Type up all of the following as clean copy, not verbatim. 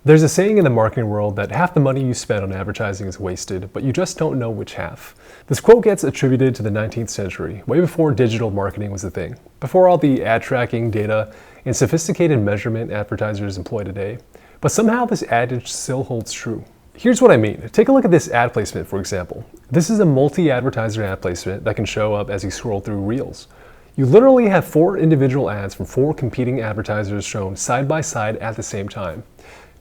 There's a saying in the marketing world that half the money you spend on advertising is wasted, but you just don't know which half. This quote gets attributed to the 19th century, way before digital marketing was a thing, before all the ad tracking, data, and sophisticated measurement advertisers employ today. But somehow this adage still holds true. Here's what I mean. Take a look at this ad placement, for example. This is a multi-advertiser ad placement that can show up as you scroll through Reels. You literally have 4 individual ads from 4 competing advertisers shown side by side at the same time.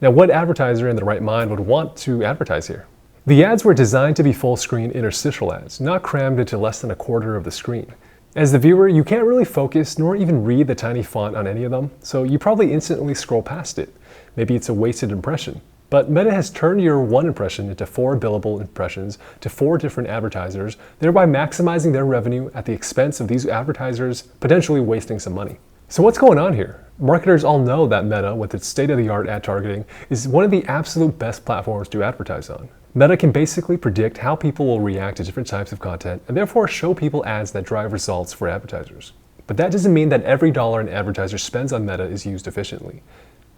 Now, what advertiser in their right mind would want to advertise here? The ads were designed to be full-screen interstitial ads, not crammed into less than a quarter of the screen. As the viewer, you can't really focus nor even read the tiny font on any of them, so you probably instantly scroll past it. Maybe it's a wasted impression. But Meta has turned your one impression into 4 billable impressions to 4 different advertisers, thereby maximizing their revenue at the expense of these advertisers potentially wasting some money. So what's going on here? Marketers all know that Meta, with its state-of-the-art ad targeting, is one of the absolute best platforms to advertise on. Meta can basically predict how people will react to different types of content and therefore show people ads that drive results for advertisers. But that doesn't mean that every dollar an advertiser spends on Meta is used efficiently.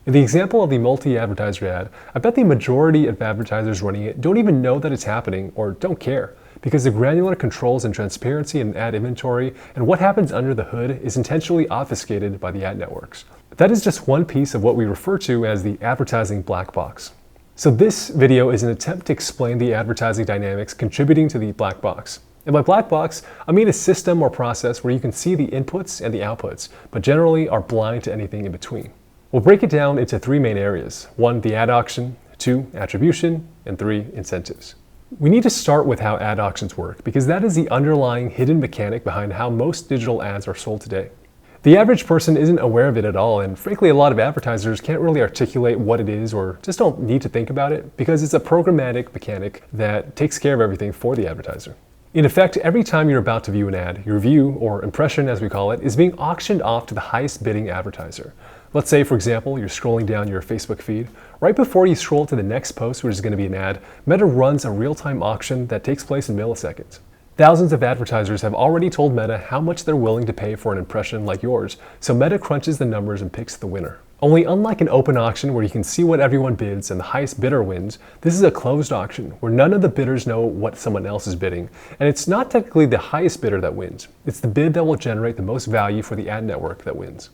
In the example of the multi-advertiser ad, I bet the majority of advertisers running it don't even know that it's happening or don't care, because the granular controls and transparency in ad inventory and what happens under the hood is intentionally obfuscated by the ad networks. That is just one piece of what we refer to as the advertising black box. So this video is an attempt to explain the advertising dynamics contributing to the black box. And by black box, I mean a system or process where you can see the inputs and the outputs, but generally are blind to anything in between. We'll break it down into 3 main areas. 1, the ad auction, 2, attribution, and 3, incentives. We need to start with how ad auctions work, because that is the underlying hidden mechanic behind how most digital ads are sold today. The average person isn't aware of it at all, and frankly a lot of advertisers can't really articulate what it is or just don't need to think about it, because it's a programmatic mechanic that takes care of everything for the advertiser. In effect, every time you're about to view an ad, your view, or impression as we call it, is being auctioned off to the highest bidding advertiser. Let's say, for example, you're scrolling down your Facebook feed. Right before you scroll to the next post, which is going to be an ad, Meta runs a real-time auction that takes place in milliseconds. Thousands of advertisers have already told Meta how much they're willing to pay for an impression like yours, so Meta crunches the numbers and picks the winner. Only unlike an open auction where you can see what everyone bids and the highest bidder wins, this is a closed auction where none of the bidders know what someone else is bidding, and it's not technically the highest bidder that wins. It's the bid that will generate the most value for the ad network that wins.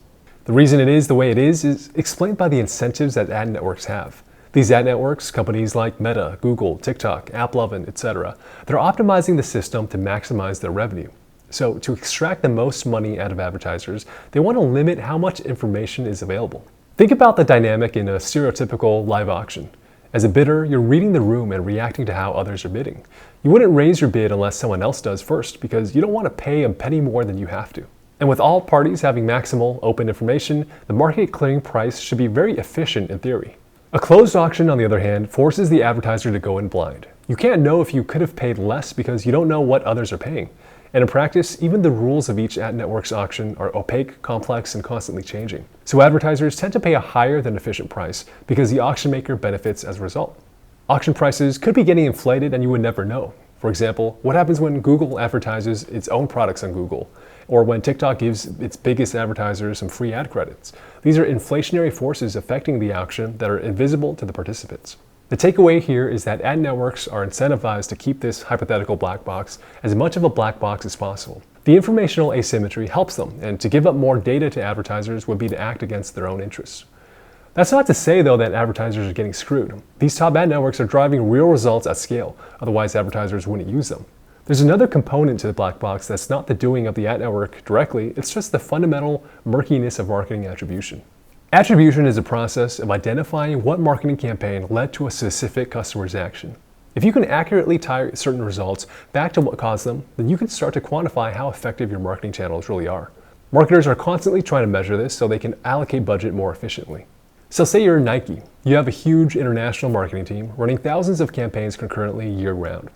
The reason it is the way it is explained by the incentives that ad networks have. These ad networks, companies like Meta, Google, TikTok, AppLovin, etc., they're optimizing the system to maximize their revenue. So to extract the most money out of advertisers, they want to limit how much information is available. Think about the dynamic in a stereotypical live auction. As a bidder, you're reading the room and reacting to how others are bidding. You wouldn't raise your bid unless someone else does first, because you don't want to pay a penny more than you have to. And with all parties having maximal open information, the market clearing price should be very efficient in theory. A closed auction, on the other hand, forces the advertiser to go in blind. You can't know if you could have paid less because you don't know what others are paying. And in practice, even the rules of each ad network's auction are opaque, complex, and constantly changing. So advertisers tend to pay a higher than efficient price because the auction maker benefits as a result. Auction prices could be getting inflated and you would never know. For example, what happens when Google advertises its own products on Google? Or when TikTok gives its biggest advertisers some free ad credits. These are inflationary forces affecting the auction that are invisible to the participants. The takeaway here is that ad networks are incentivized to keep this hypothetical black box as much of a black box as possible. The informational asymmetry helps them, and to give up more data to advertisers would be to act against their own interests. That's not to say, though, that advertisers are getting screwed. These top ad networks are driving real results at scale, otherwise advertisers wouldn't use them. There's another component to the black box that's not the doing of the ad network directly, it's just the fundamental murkiness of marketing attribution. Attribution is a process of identifying what marketing campaign led to a specific customer's action. If you can accurately tie certain results back to what caused them, then you can start to quantify how effective your marketing channels really are. Marketers are constantly trying to measure this so they can allocate budget more efficiently. So say you're Nike. You have a huge international marketing team running thousands of campaigns concurrently year-round.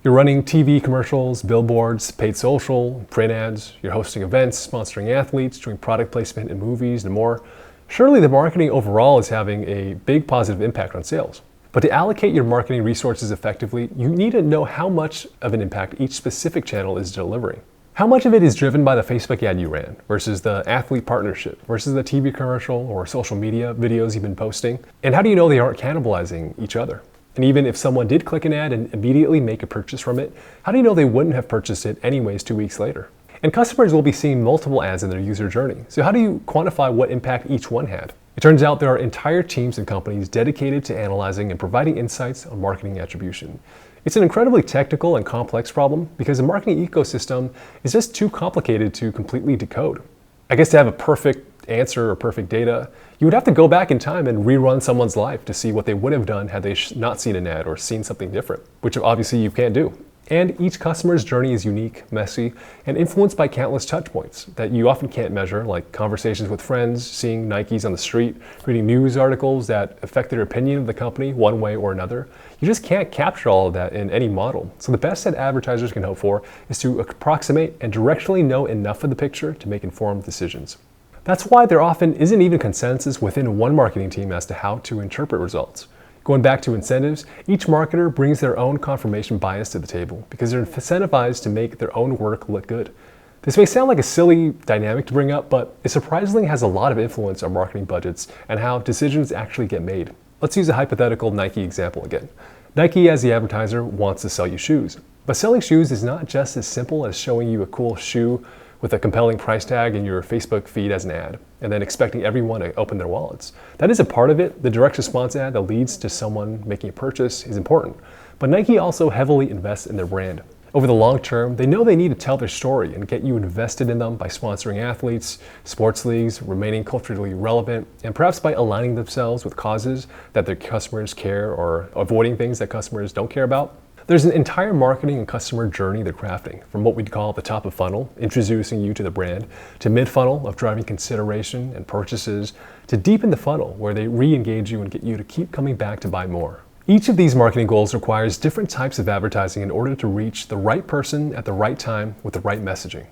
You're running TV commercials, billboards, paid social, print ads, you're hosting events, sponsoring athletes, doing product placement in movies, and more. Surely the marketing overall is having a big positive impact on sales. But to allocate your marketing resources effectively, you need to know how much of an impact each specific channel is delivering. How much of it is driven by the Facebook ad you ran versus the athlete partnership versus the TV commercial or social media videos you've been posting? And how do you know they aren't cannibalizing each other? And even if someone did click an ad and immediately make a purchase from it, how do you know they wouldn't have purchased it anyways 2 weeks later? And customers will be seeing multiple ads in their user journey. So how do you quantify what impact each one had? It turns out there are entire teams and companies dedicated to analyzing and providing insights on marketing attribution. It's an incredibly technical and complex problem because the marketing ecosystem is just too complicated to completely decode. I guess to have a perfect answer or perfect data, you would have to go back in time and rerun someone's life to see what they would have done had they not seen an ad or seen something different, which obviously you can't do. And each customer's journey is unique, messy, and influenced by countless touchpoints that you often can't measure, like conversations with friends, seeing Nikes on the street, reading news articles that affect their opinion of the company one way or another. You just can't capture all of that in any model. So the best that advertisers can hope for is to approximate and directionally know enough of the picture to make informed decisions. That's why there often isn't even consensus within one marketing team as to how to interpret results. Going back to incentives, each marketer brings their own confirmation bias to the table because they're incentivized to make their own work look good. This may sound like a silly dynamic to bring up, but it surprisingly has a lot of influence on marketing budgets and how decisions actually get made. Let's use a hypothetical Nike example again. Nike, as the advertiser, wants to sell you shoes. But selling shoes is not just as simple as showing you a cool shoe with a compelling price tag in your Facebook feed as an ad, and then expecting everyone to open their wallets. That is a part of it. The direct response ad that leads to someone making a purchase is important. But Nike also heavily invests in their brand. Over the long term, they know they need to tell their story and get you invested in them by sponsoring athletes, sports leagues, remaining culturally relevant, and perhaps by aligning themselves with causes that their customers care or avoiding things that customers don't care about. There's an entire marketing and customer journey they're crafting, from what we'd call the top of funnel, introducing you to the brand, to mid-funnel of driving consideration and purchases, to deep in the funnel where they re-engage you and get you to keep coming back to buy more. Each of these marketing goals requires different types of advertising in order to reach the right person at the right time with the right messaging.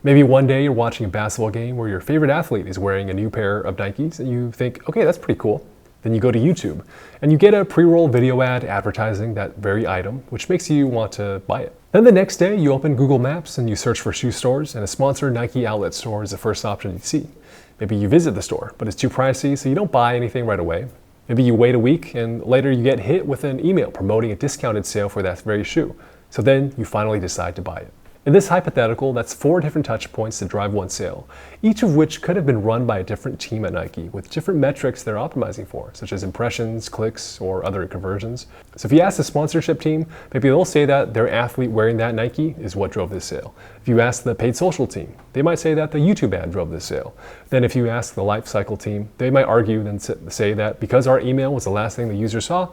Maybe one day you're watching a basketball game where your favorite athlete is wearing a new pair of Nikes and you think, okay, that's pretty cool. Then you go to YouTube and you get a pre-roll video ad advertising that very item, which makes you want to buy it. Then the next day you open Google Maps and you search for shoe stores, and a sponsored Nike outlet store is the first option you see. Maybe you visit the store, but it's too pricey, so you don't buy anything right away. Maybe you wait a week and later you get hit with an email promoting a discounted sale for that very shoe. So then you finally decide to buy it. In this hypothetical, that's 4 different touch points to drive one sale, each of which could have been run by a different team at Nike with different metrics they're optimizing for, such as impressions, clicks, or other conversions. So if you ask the sponsorship team, maybe they'll say that their athlete wearing that Nike is what drove this sale. If you ask the paid social team, they might say that the YouTube ad drove this sale. Then if you ask the life cycle team, they might argue and say that because our email was the last thing the user saw,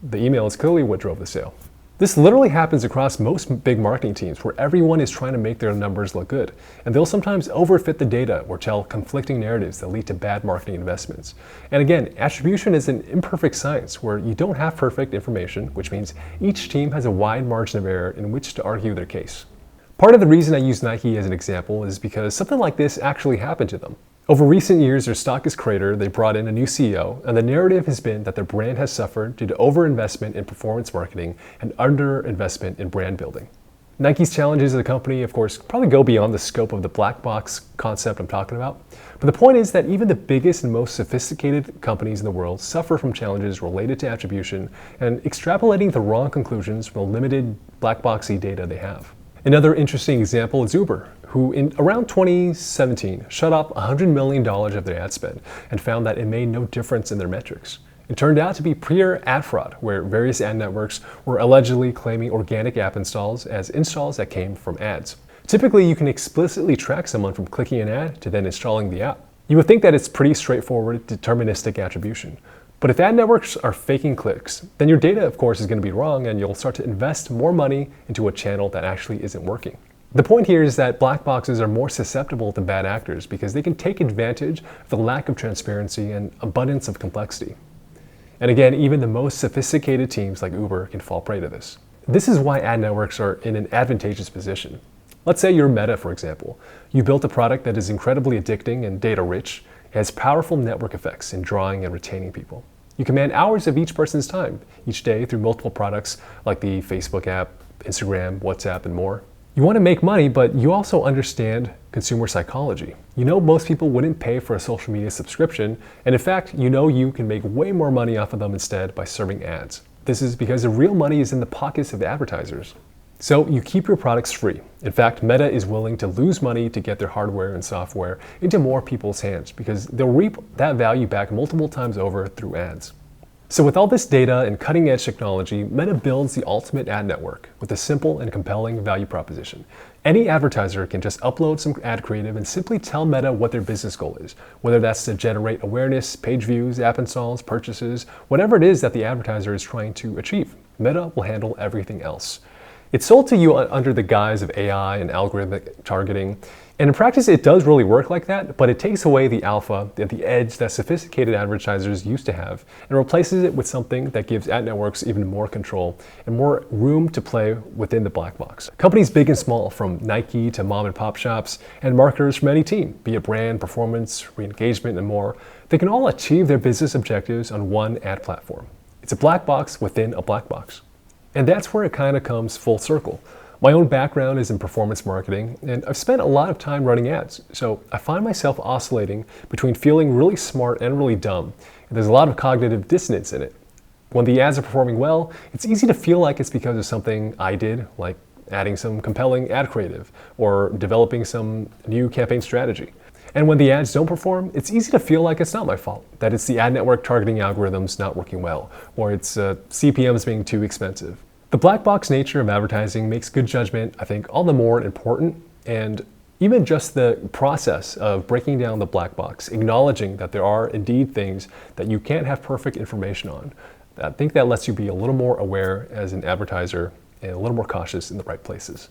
the email is clearly what drove the sale. This literally happens across most big marketing teams where everyone is trying to make their numbers look good, and they'll sometimes overfit the data or tell conflicting narratives that lead to bad marketing investments. And again, attribution is an imperfect science where you don't have perfect information, which means each team has a wide margin of error in which to argue their case. Part of the reason I use Nike as an example is because something like this actually happened to them. Over recent years, their stock has cratered, they brought in a new CEO, and the narrative has been that their brand has suffered due to overinvestment in performance marketing and underinvestment in brand building. Nike's challenges as a company, of course, probably go beyond the scope of the black box concept I'm talking about. But the point is that even the biggest and most sophisticated companies in the world suffer from challenges related to attribution and extrapolating the wrong conclusions from the limited black boxy data they have. Another interesting example is Uber, who in around 2017 shut off $100 million of their ad spend and found that it made no difference in their metrics. It turned out to be pure ad fraud, where various ad networks were allegedly claiming organic app installs as installs that came from ads. Typically, you can explicitly track someone from clicking an ad to then installing the app. You would think that it's pretty straightforward deterministic attribution. But if ad networks are faking clicks, then your data, of course, is going to be wrong and you'll start to invest more money into a channel that actually isn't working. The point here is that black boxes are more susceptible to bad actors because they can take advantage of the lack of transparency and abundance of complexity. And again, even the most sophisticated teams like Uber can fall prey to this. This is why ad networks are in an advantageous position. Let's say you're Meta, for example. You built a product that is incredibly addicting and data-rich. It has powerful network effects in drawing and retaining people. You command hours of each person's time each day through multiple products like the Facebook app, Instagram, WhatsApp, and more. You want to make money, but you also understand consumer psychology. You know most people wouldn't pay for a social media subscription, and in fact, you know you can make way more money off of them instead by serving ads. This is because the real money is in the pockets of the advertisers. So you keep your products free. In fact, Meta is willing to lose money to get their hardware and software into more people's hands because they'll reap that value back multiple times over through ads. So with all this data and cutting-edge technology, Meta builds the ultimate ad network with a simple and compelling value proposition. Any advertiser can just upload some ad creative and simply tell Meta what their business goal is, whether that's to generate awareness, page views, app installs, purchases, whatever it is that the advertiser is trying to achieve. Meta will handle everything else. It's sold to you under the guise of AI and algorithmic targeting. And in practice, it does really work like that, but it takes away the alpha, the edge that sophisticated advertisers used to have, and replaces it with something that gives ad networks even more control and more room to play within the black box. Companies big and small, from Nike to mom and pop shops, and marketers from any team, be it brand, performance, re-engagement, and more, they can all achieve their business objectives on one ad platform. It's a black box within a black box. And that's where it kind of comes full circle. My own background is in performance marketing, and I've spent a lot of time running ads, so I find myself oscillating between feeling really smart and really dumb, and there's a lot of cognitive dissonance in it. When the ads are performing well, it's easy to feel like it's because of something I did, like adding some compelling ad creative or developing some new campaign strategy. And when the ads don't perform, it's easy to feel like it's not my fault, that it's the ad network targeting algorithms not working well, or it's CPMs being too expensive. The black box nature of advertising makes good judgment, I think, all the more important, and even just the process of breaking down the black box, acknowledging that there are indeed things that you can't have perfect information on, I think that lets you be a little more aware as an advertiser and a little more cautious in the right places.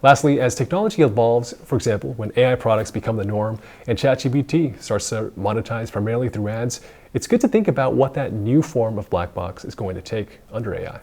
Lastly, as technology evolves, for example, when AI products become the norm and ChatGPT starts to monetize primarily through ads, it's good to think about what that new form of black box is going to take under AI.